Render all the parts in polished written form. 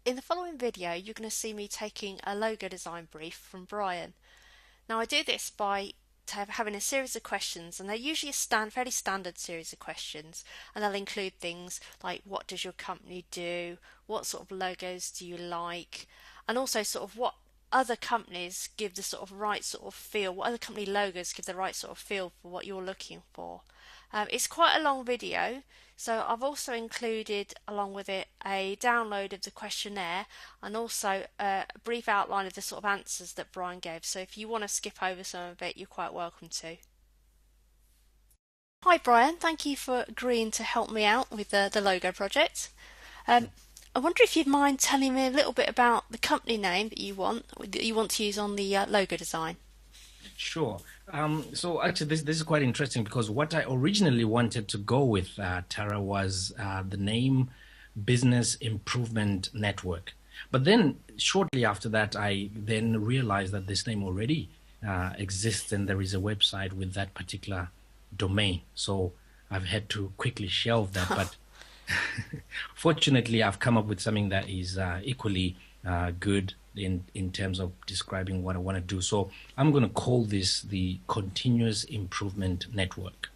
In the following video, you're going to see me taking a logo design brief from Brian. Now, I do this by having a series of questions, and they're usually a fairly standard series of questions, and they'll include things like what does your company do, what sort of logos do you like, and also sort of what other companies give the sort of right sort of feel, what other company logos give the right sort of feel for what you're looking for. It's quite a long video, so I've also included along with it a download of the questionnaire and also a brief outline of the sort of answers that Brian gave. So if you want to skip over some of it, you're quite welcome to. Hi Brian, thank you for agreeing to help me out with the logo project. I wonder if you'd mind telling me a little bit about the company name that you want to use on the logo design. Sure. So actually, this is quite interesting because what I originally wanted to go with, Tara, was the name Business Improvement Network. But then shortly after that, I then realized that this name already exists and there is a website with that particular domain. So I've had to quickly shelve that. But fortunately, I've come up with something that is equally good in terms of describing what I want to do. So I'm going to call this the Continuous Improvement Network.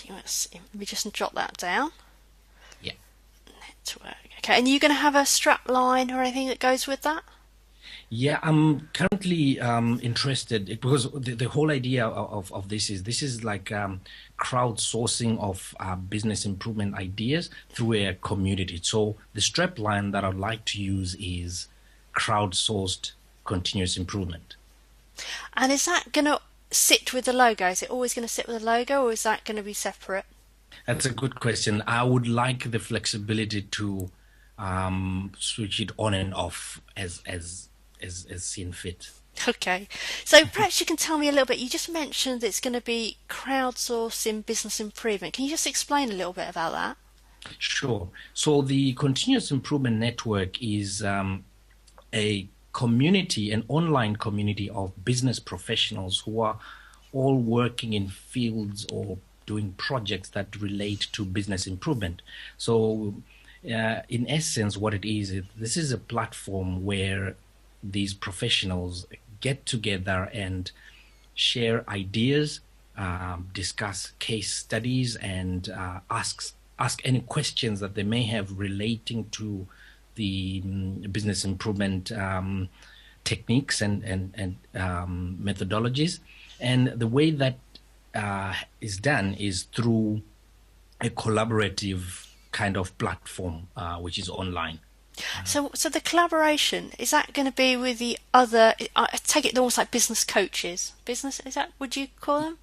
Let me just jot that down. Yeah. Network. Okay, and you're going to have a strap line or anything that goes with that? Yeah, I'm currently interested because the whole idea of this is like crowdsourcing of business improvement ideas through a community. So the strap line that I'd like to use is crowdsourced continuous improvement. And is that going to sit with the logo? Is it always going to sit with the logo, or is that going to be separate? That's a good question. I would like the flexibility to switch it on and off as seen fit. Okay, so perhaps you can tell me a little bit. You just mentioned it's going to be crowdsourcing business improvement. Can you just explain a little bit about that? Sure. So the Continuous Improvement Network is a community, an online community of business professionals who are all working in fields or doing projects that relate to business improvement. So in essence, what it is, this is a platform where these professionals get together and share ideas, discuss case studies, and ask any questions that they may have relating to the business improvement techniques and methodologies. And the way that is done is through a collaborative kind of platform, which is online. So the collaboration, is that going to be with the other? I take it they're almost like business coaches. Business, is that? Would you call them?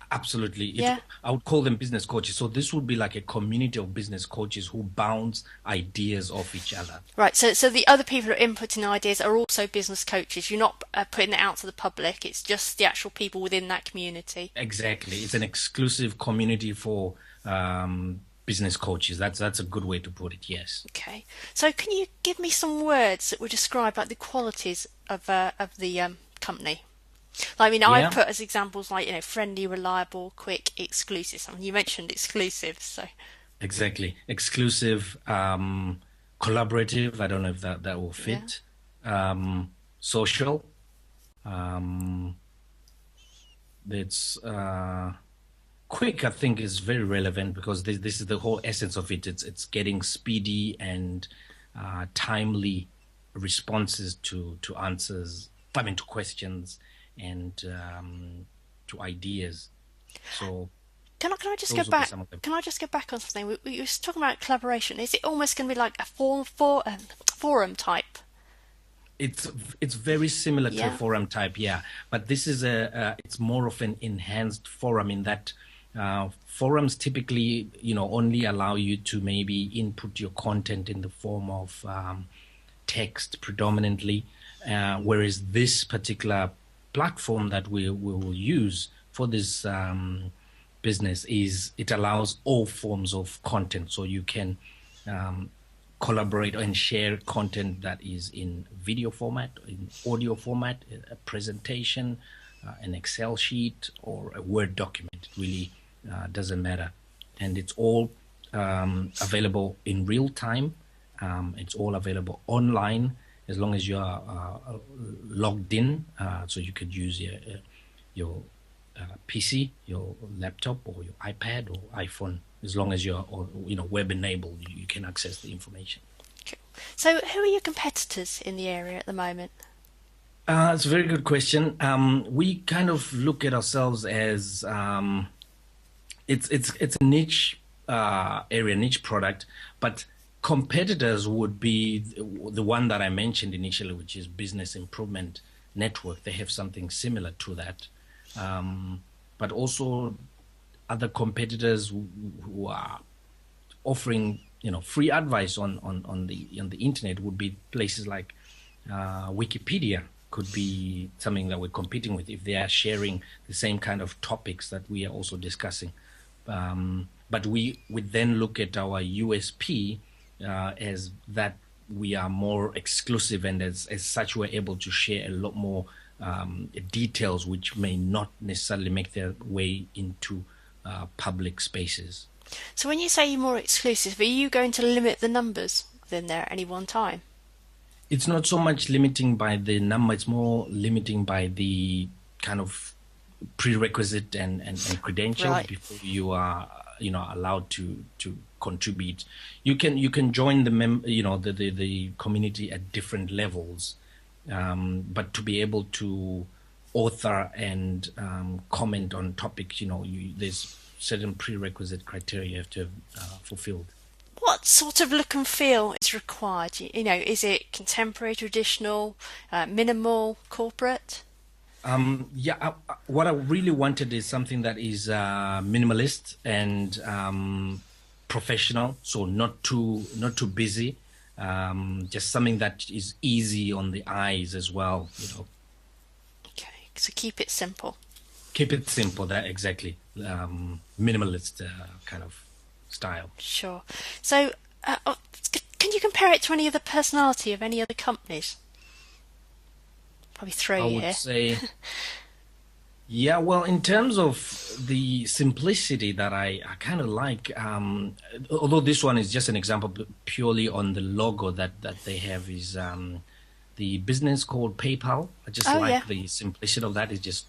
Absolutely. Yeah. I would call them business coaches. So this would be like a community of business coaches who bounce ideas off each other. Right. So the other people who are inputting ideas are also business coaches. You're not putting it out to the public. It's just the actual people within that community. Exactly. It's an exclusive community for business coaches. That's a good way to put it. Yes. Okay. So can you give me some words that would describe like the qualities of the company? I mean, I Yeah. put as examples like, friendly, reliable, quick, exclusive. I mean, you mentioned exclusive, so. Exactly. Exclusive, collaborative. I don't know if that will fit. Social. It's quick. I think is very relevant because this is the whole essence of it. It's getting speedy and timely responses to answers. I mean, to questions and to ideas. So Can I just go those would be back? some of them. Can I just go back on something? We were talking about collaboration. Is it almost going to be like a forum type? It's very similar to a Yeah. forum type, yeah. But this is it's more of an enhanced forum in that forums typically, only allow you to maybe input your content in the form of text predominantly, whereas this particular platform that we will use for this business it allows all forms of content, so you can collaborate and share content that is in video format, in audio format, a presentation, an Excel sheet, or a Word document. It really doesn't matter, and it's all available in real time It's all available online as long as you are logged in. So you could use your PC, your laptop, or your iPad or iPhone. As long as you're web enabled, you can access the information. Cool. So, who are your competitors in the area at the moment? It's a very good question. We kind of look at ourselves as it's a niche area, niche product, but competitors would be the one that I mentioned initially, which is Business Improvement Network. They have something similar to that, but also other competitors who are offering free advice on the internet would be places like Wikipedia. Could be something that we're competing with if they are sharing the same kind of topics that we are also discussing. But we would then look at our USP as that we are more exclusive, and as such we're able to share a lot more details which may not necessarily make their way into public spaces. So when you say you're more exclusive, are you going to limit the numbers within there at any one time? It's not so much limiting by the number, it's more limiting by the kind of prerequisite and credentials Right. before you are allowed to contribute. You can join the community at different levels, but to be able to author and comment on topics, there's certain prerequisite criteria you have to have fulfilled. What sort of look and feel is required? Is it contemporary, traditional, minimal, corporate? What I really wanted is something that is minimalist and professional, so not too busy. Just something that is easy on the eyes as well. Okay, so keep it simple. Keep it simple. That exactly minimalist kind of style. Sure. So, can you compare it to any other personality of any other companies? Probably I throw you would here. say, yeah, well, in terms of the simplicity that I kind of like, although this one is just an example purely on the logo that they have, is the business called PayPal. I just Oh yeah. like the simplicity of that. It's just,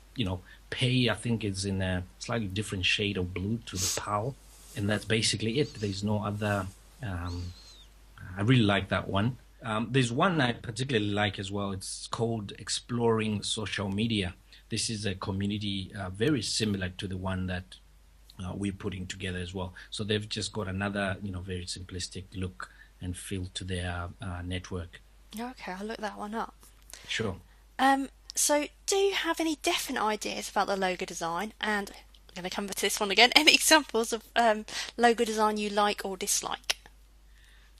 pay, I think it's in a slightly different shade of blue to the PAL, and that's basically it. There's no other. I really like that one. There's one I particularly like as well. It's called Exploring Social Media. This is a community very similar to the one that we're putting together as well. So they've just got another, very simplistic look and feel to their network. Okay, I'll look that one up. Sure. So do you have any definite ideas about the logo design? And I'm going to come back to this one again. Any examples of logo design you like or dislike?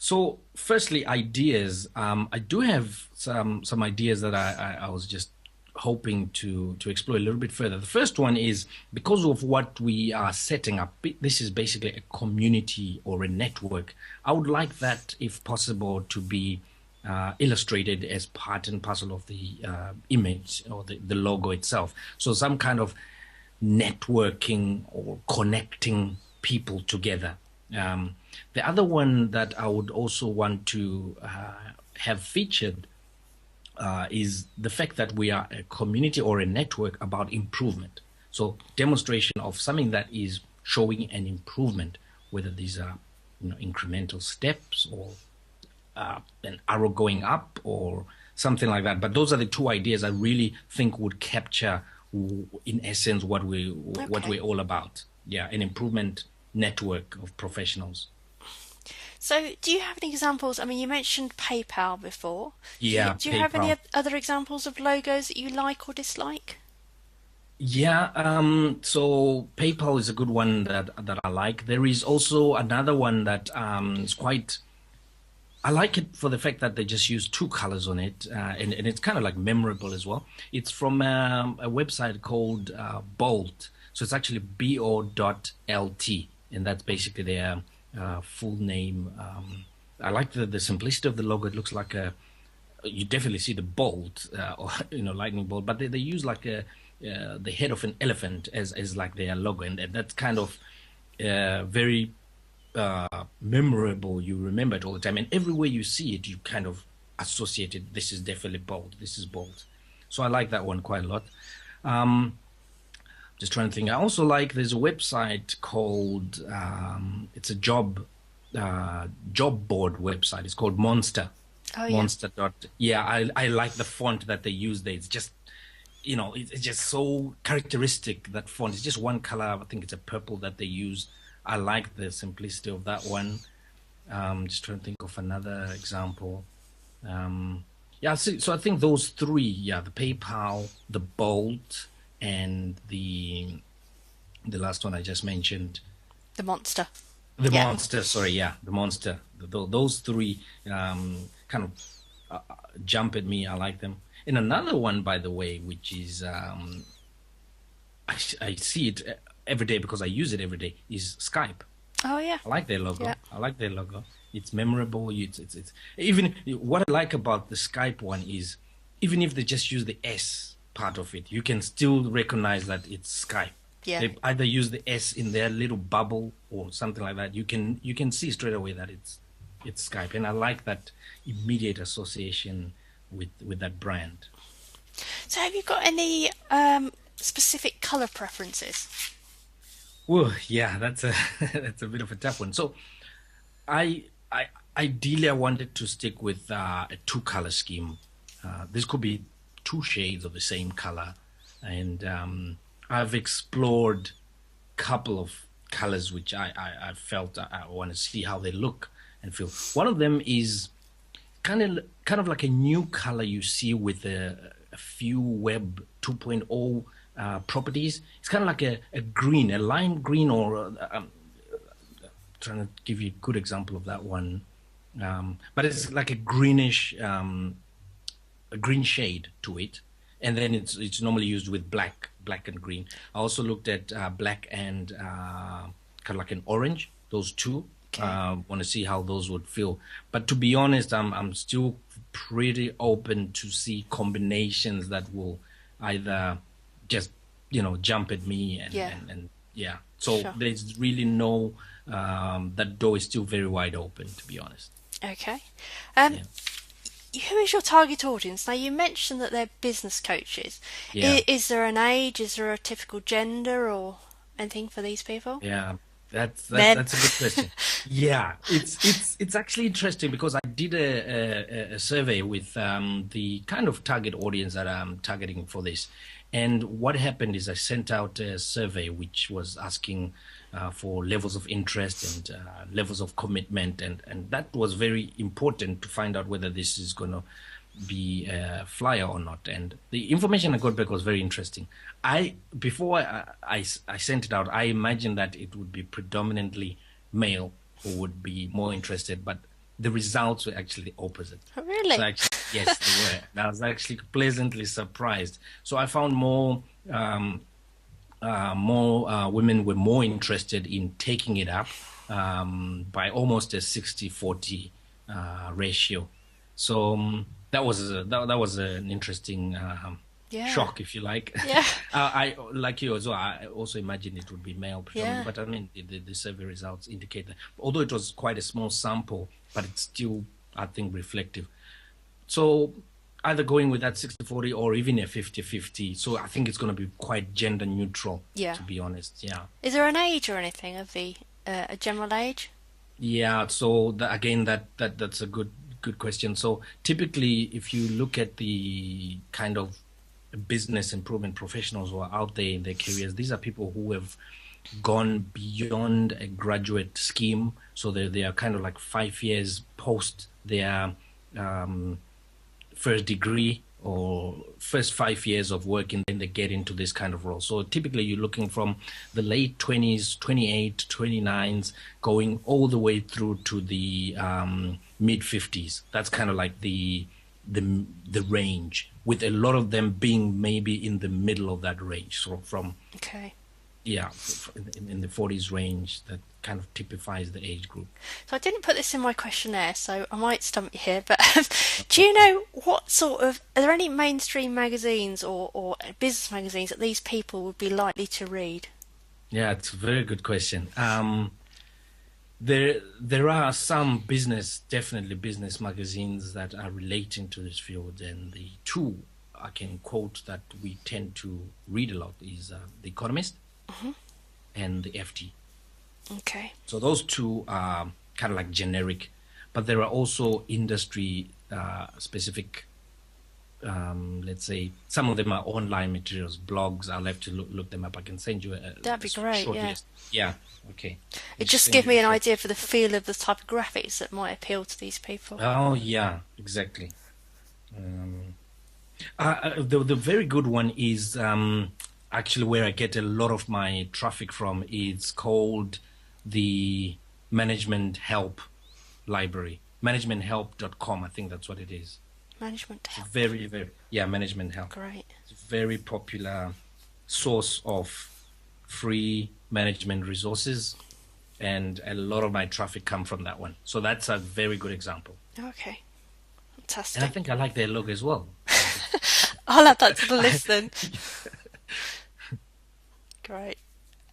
So, firstly, ideas. I do have some ideas that I was just hoping to explore a little bit further. The first one is because of what we are setting up. This is basically a community or a network. I would like that, if possible, to be illustrated as part and parcel of the image or the logo itself. So, some kind of networking or connecting people together. The other one that I would also want to have featured is the fact that we are a community or a network about improvement. So demonstration of something that is showing an improvement, whether these are incremental steps or an arrow going up or something like that. But those are the two ideas I really think would capture, in essence, what we're all about. Yeah, an improvement network of professionals. So do you have any examples? I mean, you mentioned PayPal before. Yeah, Do you have any PayPal. other examples of logos that you like or dislike? Yeah, so PayPal is a good one that I like. There is also another one that is quite. I like it for the fact that they just use two colors on it, and it's kind of like memorable as well. It's from a website called Bolt. So it's actually bo.lt, and that's basically their full name. I like the simplicity of the logo. It looks like you definitely see the bolt or lightning bolt, but they use like the head of an elephant as like their logo, and that's kind of very memorable. You remember it all the time, and everywhere you see it, you kind of associate it. This is definitely bold. This is bold. So I like that one quite a lot. Um, just trying to think. I also like there's a website called it's a job board website. It's called Monster. Oh yeah. Monster dot. Yeah, I like the font that they use there. It's just it's just so characteristic, that font. It's just one color. I think it's a purple that they use. I like the simplicity of that one. Just trying to think of another example. Yeah, so I think those three, yeah, the PayPal, the Bolt, and the last one I just mentioned, The monster. the Yeah. Monster. Sorry, yeah, the Monster. Those three kind of jump at me. I like them. And another one, by the way, which is I see it every day because I use it every day, is Skype. Oh yeah. I like their logo. Yeah. I like their logo. It's memorable. It's even what I like about the Skype one is even if they just use the S part of it, you can still recognize that it's Skype. Yeah. They either use the S in their little bubble or something like that. You can see straight away that it's Skype, and I like that immediate association with that brand. So have you got any specific color preferences? Well, yeah, that's a that's a bit of a tough one. So I ideally I wanted to stick with a two color scheme. This could be two shades of the same color, and I've explored a couple of colors which I felt I want to see how they look and feel. One of them is kind of like a new color you see with a few Web 2.0 properties. It's kind of like a green, a lime green, or trying to give you a good example of that one. But it's like a greenish, a green shade to it, and then it's normally used with black and green. I also looked at black and kind of like an orange. Those two. Okay. Want to see how those would feel. But to be honest, I'm still pretty open to see combinations that will either just jump at me Yeah. and yeah. So Sure. there's really no that door is still very wide open, to be honest. Okay. Yeah. Who is your target audience? Now, you mentioned that they're business coaches. Yeah. Is there an age? Is there a typical gender or anything for these people? Yeah, Men. that's a good question. Yeah, it's actually interesting because I did a survey with the kind of target audience that I'm targeting for this, and what happened is I sent out a survey which was asking for levels of interest and levels of commitment, and that was very important to find out whether this is going to be a flyer or not. And the information I got back was very interesting. Before I sent it out, I imagined that it would be predominantly male who would be more interested, but the results were actually the opposite. Oh, really? So actually, yes, they were. And I was actually pleasantly surprised. So I found more women were more interested in taking it up by almost a 60-40 ratio. So that was an interesting Yeah. shock, if you like. Yeah. I like you as well. I also imagined it would be male predominantly, Yeah. but I mean the survey results indicate that. Although it was quite a small sample, but it's still, I think, reflective. So either going with that 60-40 or even a 50-50. So I think it's going to be quite gender neutral, Yeah. to be honest. Yeah. Is there an age or anything of the a general age? Yeah, so again, that's a good question. So typically, if you look at the kind of business improvement professionals who are out there in their careers, these are people who have gone beyond a graduate scheme. So they are kind of like 5 years post their first degree or first 5 years of work, and then they get into this kind of role. So typically you're looking from the late 20s, 28, 29s, going all the way through to the mid 50s. That's kind of like the range, with a lot of them being maybe in the middle of that range. So from Okay. in the 40s range, that kind of typifies the age group. So I didn't put this in my questionnaire, so I might stump you here, but do you know what sort of, are there any mainstream magazines or business magazines that these people would be likely to read? Yeah, it's a very good question. There are some definitely business magazines that are relating to this field, and the two I can quote that we tend to read a lot is The Economist and the FT. Okay. So those two are kind of like generic, but there are also industry specific. Let's say some of them are online materials, blogs. I'll have to look them up. I can send you That'd be great, short yeah. list. Yeah, okay. I'll It just send gives you me a an short. idea for the feel of the type of graphics that might appeal to these people. Oh yeah, exactly. Um, the very good one is actually where I get a lot of my traffic from. It's called the Management Help Library, managementhelp.com. I think that's what it is. Management It's help. yeah, Management Help. Great. It's a very popular source of free management resources, and a lot of my traffic come from that one. So that's a very good example. Okay. And I Fantastic. think I like their logo as well. I'll add that to the I, list then. Great.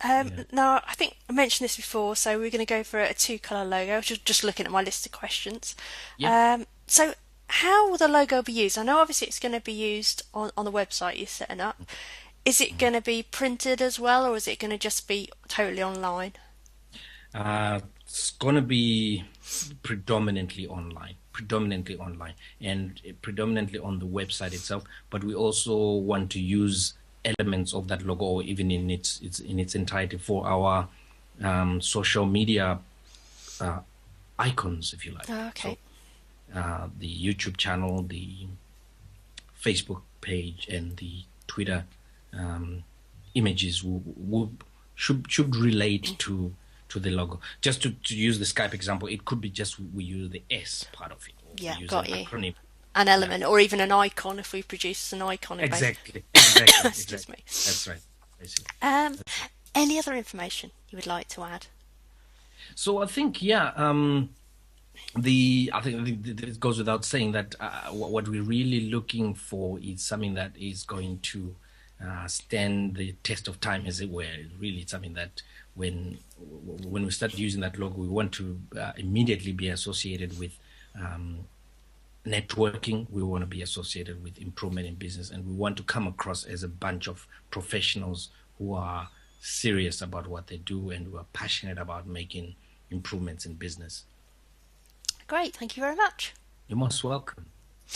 yeah. Now, I think I mentioned this before, so we're going to go for a two-colour logo. Just looking at my list of questions. Yeah. So, how will the logo be used? I know obviously it's going to be used on the website you're setting up. Is it going to be printed as well, or is it going to just be totally online? It's going to be predominantly online, and predominantly on the website itself. But we also want to use elements of that logo, or even in its entirety, for our social media icons, if you like. Oh, So okay. the YouTube channel, the Facebook page, and the Twitter images should relate to the logo. Just to use the Skype example, it could be just we use the S part of it, or we Yeah, use an got you. acronym. An Yeah, element, or even an icon if we produce an icon in base. exactly, Excuse me. That's right. Basically. Um, any other information you would like to add? So I think, yeah, it goes without saying that what we're really looking for is something that is going to stand the test of time, as it were. Really, it's something that when we start using that logo, we want to immediately be associated with networking. We want to be associated with improvement in business, and we want to come across as a bunch of professionals who are serious about what they do and who are passionate about making improvements in business. Great, thank you very much. You're most welcome.